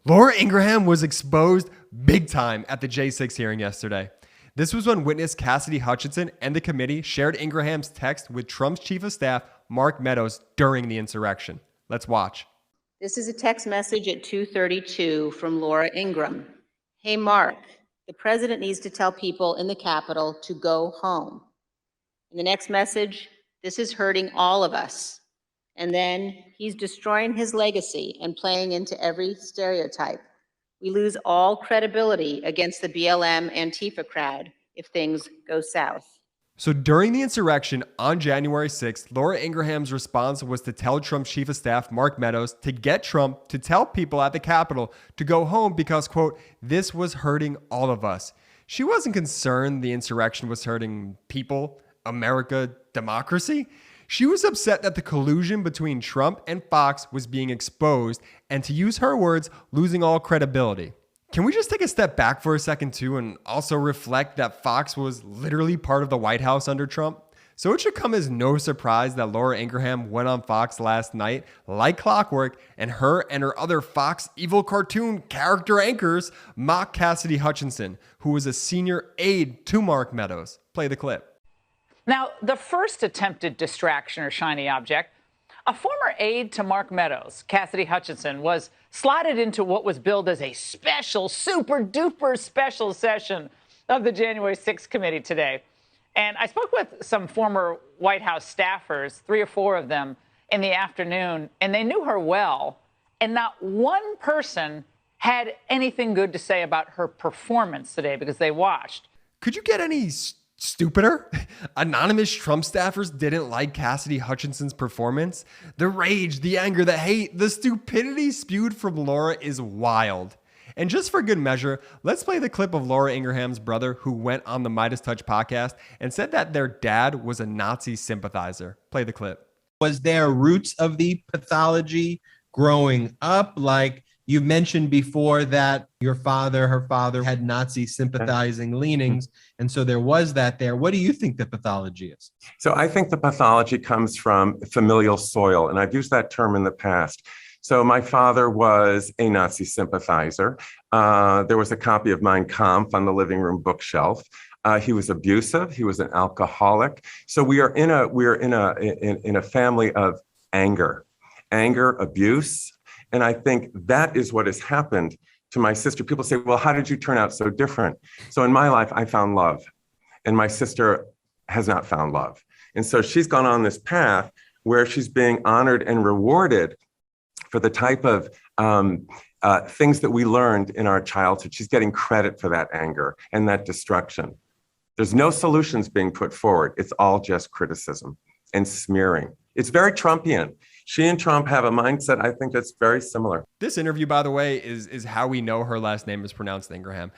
Laura Ingraham was exposed big time at the J6 hearing yesterday. This was when witness Cassidy Hutchinson and the committee shared Ingraham's text with Trump's chief of staff, Mark Meadows, during the insurrection. Let's watch. This is a text message at 2:32 from Laura Ingraham. Hey, Mark, the president needs to tell people in the Capitol to go home. In the next message, this is hurting all of us. And then he's destroying his legacy and playing into every stereotype. We lose all credibility against the BLM Antifa crowd if things go south. So during the insurrection on January 6th, Laura Ingraham's response was to tell Trump's chief of staff, Mark Meadows, to get Trump to tell people at the Capitol to go home because, quote, this was hurting all of us. She wasn't concerned the insurrection was hurting people, America, democracy. She was upset that the collusion between Trump and Fox was being exposed and, to use her words, losing all credibility. Can we just take a step back for a second too and also reflect that Fox was literally part of the White House under Trump? So it should come as no surprise that Laura Ingraham went on Fox last night like clockwork, and her other Fox evil cartoon character anchors mock Cassidy Hutchinson, who was a senior aide to Mark Meadows. Play the clip. Now, the first attempted distraction or shiny object, a former aide to Mark Meadows, Cassidy Hutchinson, was slotted into what was billed as a special, super duper special session of the January 6th committee today. And I spoke with some former White House staffers, 3 or 4 of them, in the afternoon, and they knew her well. And not one person had anything good to say about her performance today because they watched. Could you get any stupider? Anonymous Trump staffers didn't like Cassidy Hutchinson's performance. The rage, the anger, the hate, the stupidity spewed from Laura is wild. And just for good measure, let's play the clip of Laura Ingraham's brother who went on the Meidas Touch podcast and said that their dad was a Nazi sympathizer. Play the clip. Was there roots of the pathology growing up? Like you mentioned before that her father had Nazi sympathizing leanings. And so there was that there. What do you think the pathology is? So I think the pathology comes from familial soil. And I've used that term in the past. So my father was a Nazi sympathizer. There was a copy of Mein Kampf on the living room bookshelf. He was abusive. He was an alcoholic. So we are in a family of anger, abuse. And I think that is what has happened to my sister. People say, well, how did you turn out so different? So in my life, I found love, and my sister has not found love. And so she's gone on this path where she's being honored and rewarded for the type of things that we learned in our childhood. She's getting credit for that anger and that destruction. There's no solutions being put forward. It's all just criticism and smearing. It's very Trumpian. She and Trump have a mindset, I think, that's very similar. This interview, by the way, is how we know her last name is pronounced Ingraham.